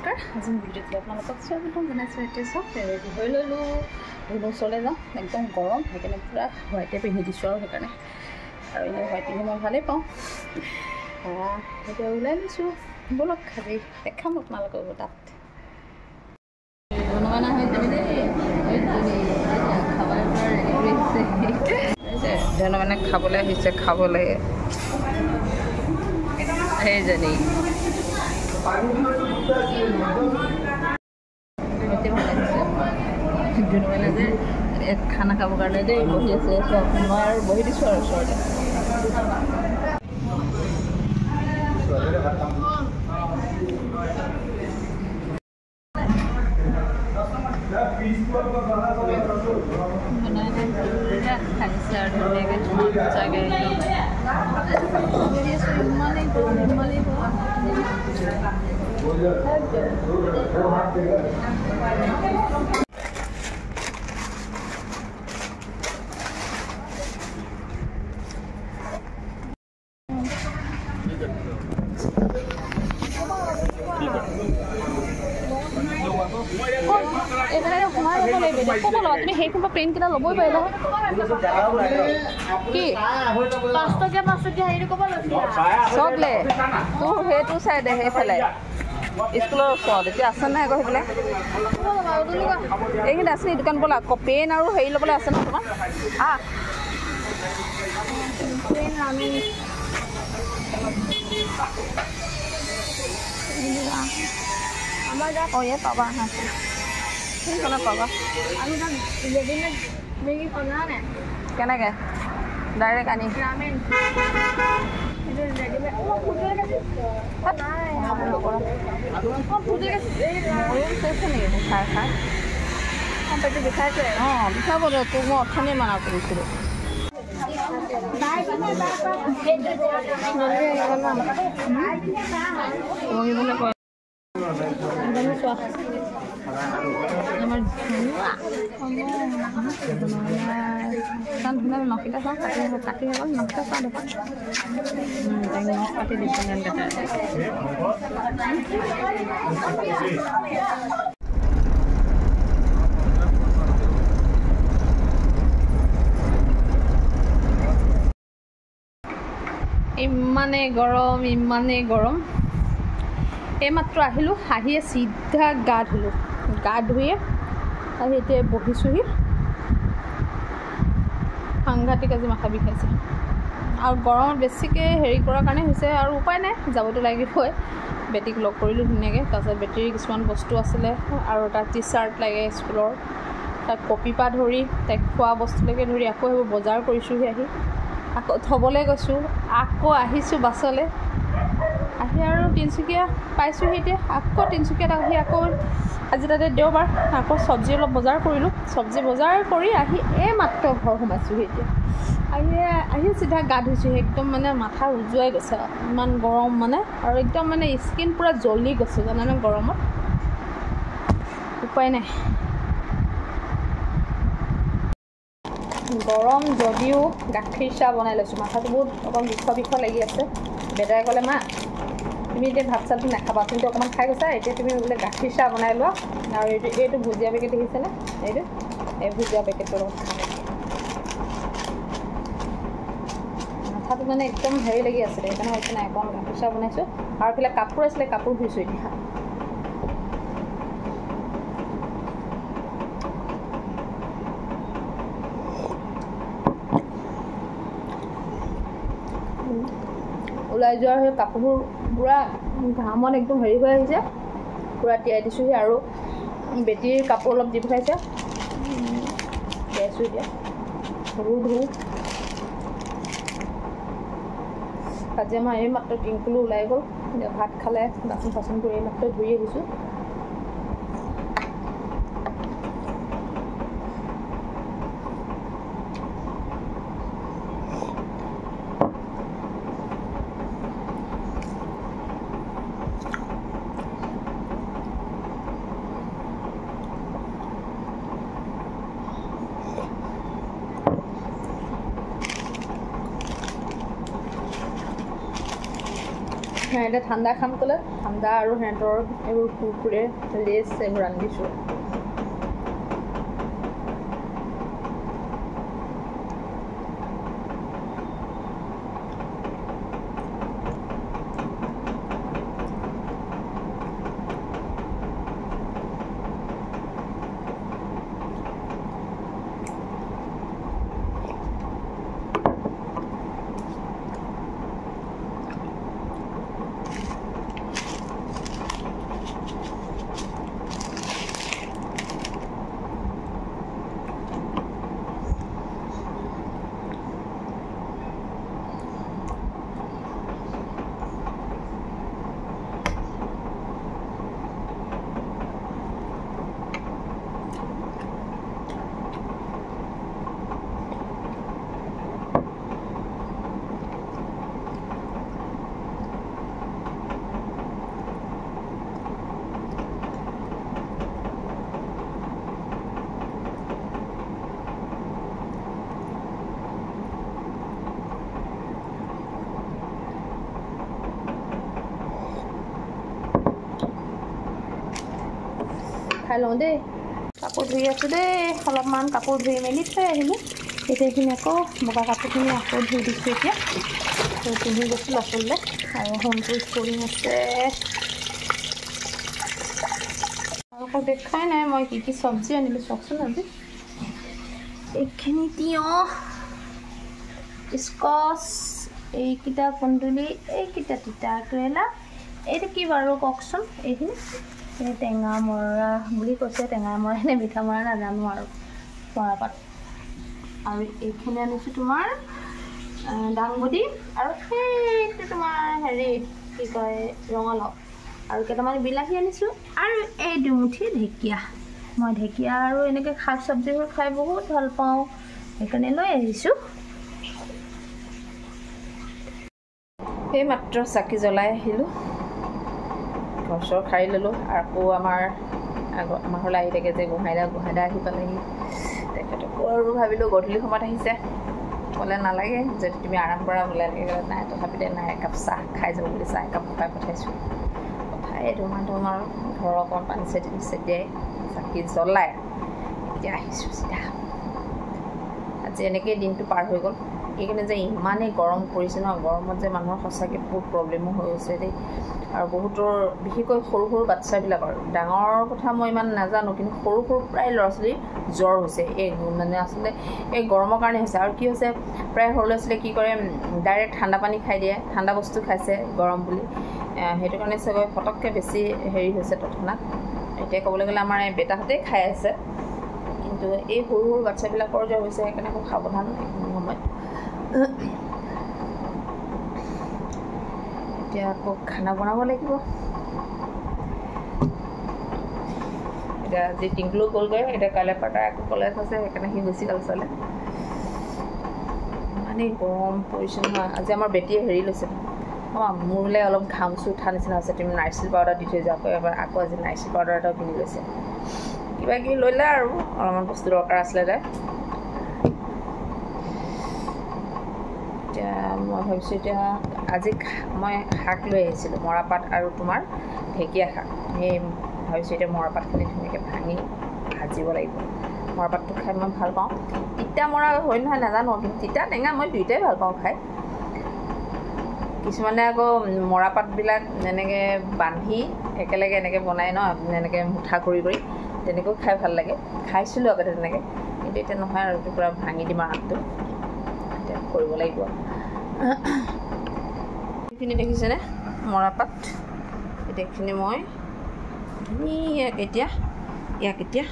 নমস্কাৰ আজি ভিডিঅ'টো আপোনালোকক স্বাগতম জনাইছোঁ এতিয়া চাওক ৰেডি হৈ ল'লোঁ ধুনু ওচৰলৈ যাওঁ একদম গৰম সেইকাৰণে পূৰা হোৱাইটে পিন্ধি দিছোঁ আৰু সেইকাৰণে আৰু এনেই হোৱাইট পিন্ধি মই ভালেই পাওঁ এতিয়া ওলাই লৈছোঁ ব'লক খাবি দেখাম আপোনালোকৰ তাত ধনুৱানা হৈ যাবি দেই খাবলৈ পূৰা ৰেডি কৰিছে ধনুৱানে খাবলৈ আহিছে খাব লাগে সেইজনী ধুনুৱানে যে খানা খাবৰ কাৰণে দেই বহি আছে চব মই আৰু বহি দিছোঁ আৰু ওচৰতে খাইছে আৰু ধুনীয়াকৈ চাগে তুমি সেইখন প্ৰিণ্টকেইটা ল'বই পাৰিলা কি 5 টকীয়া হেৰি ক'ব চবলে তোৰ সেইটো চাইডে সেইফালে স্কুলৰ ওচৰত এতিয়া আছে নাই আকৌ সেইফালে এইখিনি আছে নি দোকান ব'লা পেন আৰু হেৰি ল'বলৈ আছে ন তোমাৰ ইয়াত পাবা পাবা কেনেকৈ ডাইৰেক্ট আনি খাই খাই পেটটো বিষাইছে বিষাব দে তোক মই অথনিয়ে মানা কৰিছিলোঁ পঢ়িবলৈ কয় আমাৰ ধুনীয়া নখিটা চাওঁ কাটি গ'ল নখিটা চাওঁ দেখোন নখ কাটি দিছোঁ ইমানেই গৰম এইমাত্ৰ আহিলোঁ আহিয়ে চিধা গা ধুলোঁ গা ধুয়ে আহি এতিয়া বহিছোঁহি সাংঘাতিক আজি মাথা বিষাইছে আৰু গৰমত বেছিকৈ হেৰি কৰাৰ কাৰণে হৈছে আৰু উপায় নাই যাবতো লাগিবই বেটীক লগ কৰিলোঁ ধুনীয়াকৈ তাৰপিছত বেটেৰী কিছুমান বস্তু আছিলে আৰু তাত টি চাৰ্ট লাগে স্কুলৰ তাত কপিৰ ধৰি তাইক খোৱা বস্তুলৈকে ধৰি আকৌ সেইবোৰ বজাৰ কৰিছোঁহি আহি আকৌ থ'বলৈ গৈছোঁ আকৌ আহিছোঁ বাছলৈ আহি আৰু তিনিচুকীয়া পাইছোঁহি এতিয়া আকৌ তিনিচুকীয়াত আহি আকৌ আজি তাতে দেওবাৰ আকৌ চব্জি অলপ বজাৰ কৰিলোঁ চব্জি বজাৰ কৰি আহি মাত্ৰ ঘৰ সোমাইছোঁহি এতিয়া আহি চিধা গা ধুইছোঁহি একদম মানে মাথা উজুৱাই গৈছে ইমান গৰম মানে আৰু একদম মানে স্কিন পূৰা জ্বলি গৈছে জানানে গৰমত উপায় নাই গৰম যদিও গাখীৰ চাহ বনাই লৈছোঁ মাথাটো বহুত অকণ বিষ লাগি আছে বেটাই ক'লে মা তুমি এতিয়া ভাত চাতটো নাখাবা তুমি অকণমান খাই গৈছা এতিয়া তুমি বোলে গাখীৰ চাহ বনাই লোৱা আৰু এইটো ভুজিয়া পেকেট দেখিছেনে এই ভুজিয়া পেকেটটো মাথাটো মানে একদম হেৰি লাগি আছিলে সেইকাৰণে হৈছে নাই অকণ গাখীৰ চাহ বনাইছোঁ আৰু এইফালে কাপোৰ আছিলে কাপোৰ ধুইছোঁ এতিয়া ওলাই যোৱাৰ সেই কাপোৰবোৰ পূৰা ঘামত একদম হেৰি হৈ আহিছে পূৰা তিয়াই দিছোঁহি আৰু বেটীৰ কাপোৰ অলপ দি পঠাইছে তিয়াইছোঁ এতিয়া ধুওঁ আজি আমাৰ এই মাত্ৰ টিংকুলো ওলাই গ'ল এতিয়া ভাত খালে বাচন চাচন কৰি এই মাত্ৰ ধুই আহিছোঁ সিহঁতে ঠাণ্ডা খাম ক'লে ঠাণ্ডা আৰু সিহঁতৰ এইবোৰ কুৰকুৰে লেচ এইবোৰ আনি দিছোঁ খাই লওঁ দেই কাপোৰ ধুই আছোঁ দেই অলপমান কাপোৰ ধুই মেলি থৈ আহিলোঁ এতিয়া এইখিনি আকৌ বগা কাপোৰখিনি আকৌ ধুই দিছোঁ এতিয়া পিন্ধি গৈছিলোঁ আচলতে আৰু হোমটো স্কুলিং আছে আৰু আকৌ দেখাই নাই মই কি চব্জি আনিলোঁ চাওকচোন আজি এইখিনি তিয়ঁহ স্কচ এইকেইটা কুন্দুলি এইকেইটা তিতা কেৰেলা এইটো কি বাৰু কওকচোন এইখিনি এই টেঙা মৰা বুলি কৈছে টেঙা মৰা নে মিঠা মৰা নাজানো আৰু মৰাপাত আৰু এইখিনি আনিছোঁ তোমাৰ দাংবডি আৰু সেইটো তোমাৰ হেৰি কি কয় ৰঙালাও আৰু কেইটামান বিলাহী আনিছোঁ আৰু এই দুমুঠি ঢেকীয়া মই ঢেকীয়া আৰু এনেকৈ শাক চব্জিবোৰ খাই বহুত ভাল পাওঁ সেইকাৰণে লৈ আহিছোঁ সেই মাত্ৰ চাকি জ্বলাই আহিলোঁ ঘৰ চৰ সাৰি ল'লোঁ আকৌ আমাৰ ঘৰলৈ আহি থাকে যে গোহাঁইদা আহি পালেহি তেখেতকো আৰু ভাবিলোঁ গধূলি সময়ত আহিছে ক'লে নালাগে যদি তুমি আৰাম কৰা বোলে এনেকৈ ক'লে নাই তথাপিতে নাই একাপ চাহ খাই যাব বুলি চাহ একাপ খুৱাই পঠাইছোঁ পঠাই ধুম আৰু ঘৰৰ অকণমান পানী ছটিয়াই চাকি জ্বলাই এতিয়া আহিছোঁ চিধা আজি এনেকৈয়ে দিনটো পাৰ হৈ গ'ল এইকাৰণে যে ইমানেই গৰম পৰিছে ন গৰমত যে মানুহৰ সঁচাকৈ বহুত প্ৰব্লেমো হৈ গৈছে দেই আৰু বহুতৰ বিশেষকৈ সৰু সৰু বাচ্ছাবিলাকৰ ডাঙৰ কথা মই ইমান নাজানো কিন্তু সৰু প্ৰায় ল'ৰা ছোৱালীৰ জ্বৰ হৈছে এই মানে আচলতে এই গৰমৰ কাৰণে হৈছে আৰু কি হৈছে প্ৰায় সৰু ল'ৰা ছোৱালীয়ে কি কৰে ডাইৰেক্ট ঠাণ্ডা পানী খাই দিয়ে ঠাণ্ডা বস্তু খাইছে গৰম বুলি সেইটো কাৰণে চাগৈ ফটককৈ বেছি হেৰি হৈছে তৎক্ষণাত এতিয়া ক'বলৈ গ'লে আমাৰ এই বেটাহঁতেই খাই আছে কিন্তু এই সৰু বাচ্ছাবিলাকৰ জ্বৰ হৈছে সেইকাৰণে খুব সাৱধান এইখিনি সময়ত এতিয়া আকৌ খানা বনাব লাগিব এতিয়া আজি টিংকলো গ'লগৈ এতিয়া কাইলৈ পৰা আকৌ কলেজ আছে সেইকাৰণে সি গুচি গ'ল চালে ইমানেই গৰম পৰিছে নহয় আজি আমাৰ বেটীয়ে হেৰি লৈছে মোৰ বোলে অলপ ঘামচু উঠা নিচিনা হৈছে তুমি নাইচিল পাউডাৰ দি থৈ যোৱা আকৌ আজি নাইচিল পাউডাৰ এটাও কিনি লৈছে কিবা কিবি লৈলে আৰু অলপমান বস্তু দৰকাৰ আছিলে তাই এতিয়া মই ভাবিছোঁ এতিয়া আজি মই শাক লৈ আহিছিলোঁ মৰাপাত আৰু তোমাৰ ঢেকীয়া শাক সেই ভাবিছোঁ এতিয়া মৰাপাতখিনি ধুনীয়াকৈ ভাঙি ভাজিব লাগিব মৰাপাতটো খাই মই ভাল পাওঁ তিতা মৰা হয় নহয় নাজানো কিন্তু তিতা টেঙা মই দুয়োটাই ভাল পাওঁ খাই কিছুমানে আকৌ মৰাপাতবিলাক এনেকৈ বান্ধি একেলগে এনেকৈ বনাই ন এনেকৈ মুঠা কৰি তেনেকৈও খাই ভাল লাগে খাইছিলোঁ আগতে তেনেকৈ কিন্তু এতিয়া নহয় আৰু পূৰা ভাঙি দিম আগটো এতিয়া কৰিব লাগিব এইখিনি দেখিছেনে মৰাপাত এইখিনি মই ধুনীয়াকৈ এতিয়া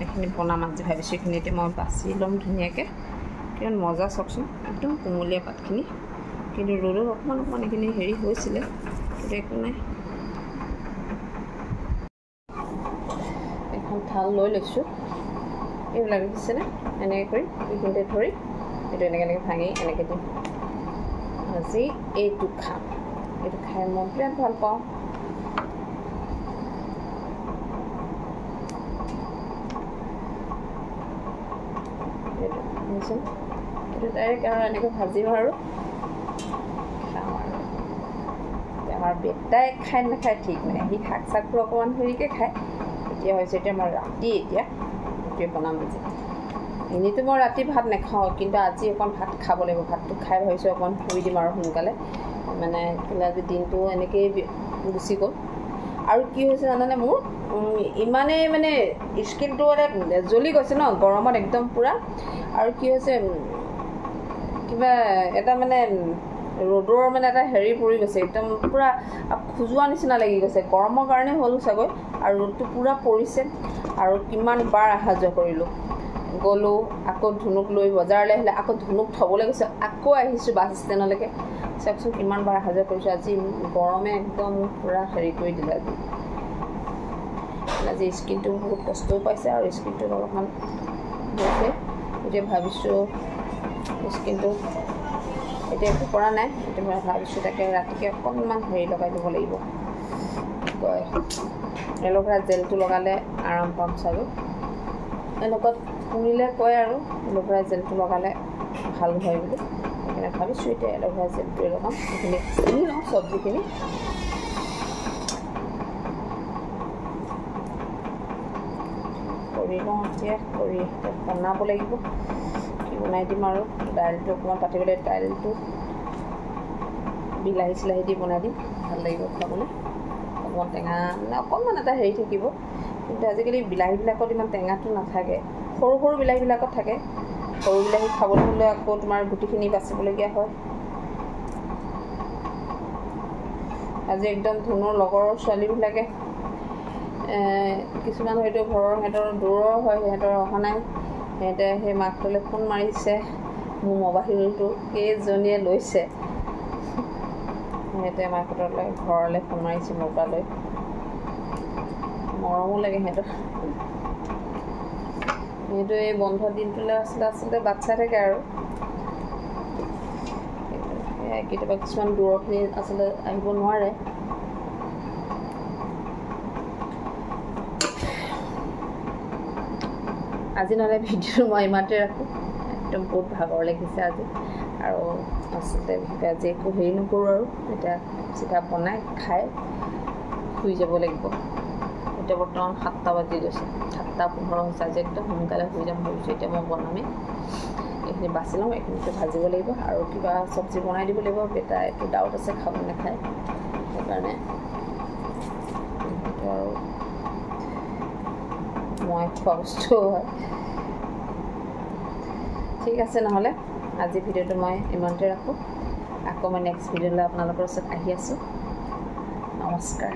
এইখিনি বনাম আজি ভাবিছোঁ এইখিনি এতিয়া মই বাছি ল'ম ধুনীয়াকৈ কিমান মজা চাওকচোন একদম কোমলীয়া পাতখিনি কিন্তু ৰ'দত অকণমান এইখিনি হেৰি হৈছিলে কিন্তু একো নাই এখন থাল লৈ লৈছোঁ এইবিলাক দেখিছেনে এনেকৈ কৰি এইখিনিতে ধৰি এইটো এনেকৈ ভাঙি এনেকৈ দিম আজি এইটো খাম এইটো খাই মই বিৰাট ভাল পাওঁ এইটো ডাইৰেক্ট আৰু এনেকৈ ভাজিম আৰু খাম আৰু আমাৰ বেটাই খাই নাখায় ঠিক নাই, সি শাক চাকবোৰ অকণমান হেৰিকৈ খায়। এতিয়া হৈছে এতিয়া মই ৰাতি এতিয়া সেইটোৱে বনাম আজি। এনেইতো মই ৰাতি ভাত নাখাওঁ, কিন্তু আজি অকণ ভাত খাব লাগিব। ভাতটো খাই ভাবিছোঁ অকণমান শুই দিম আৰু সোনকালে, মানে আজি দিনটো এনেকৈয়ে গুচি গ'ল। আৰু কি হৈছে জানানে, মোৰ ইমানেই মানে স্কিনটো মানে জ্বলি গৈছে ন গৰমত একদম পূৰা। আৰু কি হৈছে কিবা এটা মানে ৰ'দৰ মানে এটা হেৰি পৰি গৈছে, একদম পূৰা খজুৱা নিচিনা লাগি গৈছে। গৰমৰ কাৰণে হ'ল চাগৈ, আৰু ৰ'দটো পূৰা পৰিছে। আৰু কিমান বাৰ অহা যোৱা কৰিলোঁ, গ'লোঁ আকৌ ধুনুক লৈ বজাৰলৈ আহিলে, আকৌ ধুনুক থ'বলৈ গৈছোঁ, আকৌ আহিছোঁ বাছ ষ্টেণ্ডলৈকে। চাওকচোন কিমান বাৰ অহা যোৱা কৰিছোঁ। আজি গৰমে একদম পূৰা হেৰি কৰি দিলে। আজি স্কিনটো বহুত কষ্টও পাইছে আৰু স্কিনটো অলপমান হৈছে। এতিয়া ভাবিছোঁ স্কিনটো এতিয়া একো কৰা নাই, এতিয়া মই ভাবিছোঁ তাকে ৰাতিকৈ অকণমান হেৰি লগাই দিব লাগিব, কয় এল'ভেৰা জেলটো লগালে আৰাম পাম চাগৈ। এনেকুৱাত শুনিলে কয় আৰু এল'ভেৰা জেলটো লগালে ভাল হয় বুলি। সেইকাৰণে ভাবিছোঁ এতিয়া এল'ভেৰা জেলটোৱে লগাম। সেইখিনি চিনি লওঁ চব্জিখিনি। কৰি লওঁ এতিয়া, কৰি বনাব লাগিব। কি বনাই দিম আৰু দাইলটো অকণমান পাতিব লাগিব। দাইলটো বিলাহী চিলাহী দি বনাই দিম, ভাল লাগিব খাবলৈ। অকণমান টেঙা মানে অকণমান এটা হেৰি থাকিব, কিন্তু আজিকালি বিলাহীবিলাকত ইমান টেঙাটো নাথাকে। সৰু সৰু বিলাহীবিলাকত থাকে। সৰু বিলাহী খাবলৈ হ'লে আকৌ তোমাৰ গুটিখিনি বাচিবলগীয়া হয়। আজি একদম ধুনুৰ লগৰ ছোৱালীবিলাকে কিছুমান হয়তো ঘৰৰ সিহঁতৰ দূৰৰ হয়, সিহঁতৰ অহা নাই। সিহঁতে সেই মাকটোলৈ ফোন মাৰিছে, মোৰ মোবাইলটো কেইজনীয়ে লৈছে। সিহঁতে মাকহঁতলৈ ঘৰলৈ ফোন মাৰিছে মোৰ পৰা লৈ। মৰমো লাগে সিহঁতৰ। সিহঁতে এই বন্ধ দিনটোলৈ আচলতে বাচ্ছা থাকে আৰু কেতিয়াবা কিছুমান দূৰৰখিনি আচলতে আহিব নোৱাৰে। আজি নহ'লে ভিডিঅ'টো মই ইমানতে ৰাখোঁ। একদম বহুত ভাগৰ লাগিছে আজি, আৰু আচলতে আজি একো হেৰি নকৰোঁ আৰু এতিয়া চিধা বনাই খাই শুই যাব লাগিব। এতিয়া বৰ্তমান 7টা বাজি গৈছে, 7:15 হৈছে। আজি একদম সোনকালে শুই যাম ভাবিছোঁ। এতিয়া মই বনামেই, এইখিনি বাছি লওঁ, এইখিনিতো ভাজিব লাগিব আৰু কিবা চব্জি বনাই দিব লাগিব। বেটা এইটো ডাউট আছে খাব নাখায়, সেইকাৰণে সেইটো আৰু মই খোৱা বস্তু হয়। ঠিক আছে, নহ'লে আজি ভিডিঅ'টো মই ইমানতে ৰাখোঁ। আকৌ মই নেক্সট ভিডিঅ'লৈ আপোনালোকৰ ওচৰত আহি আছোঁ। নমস্কাৰ।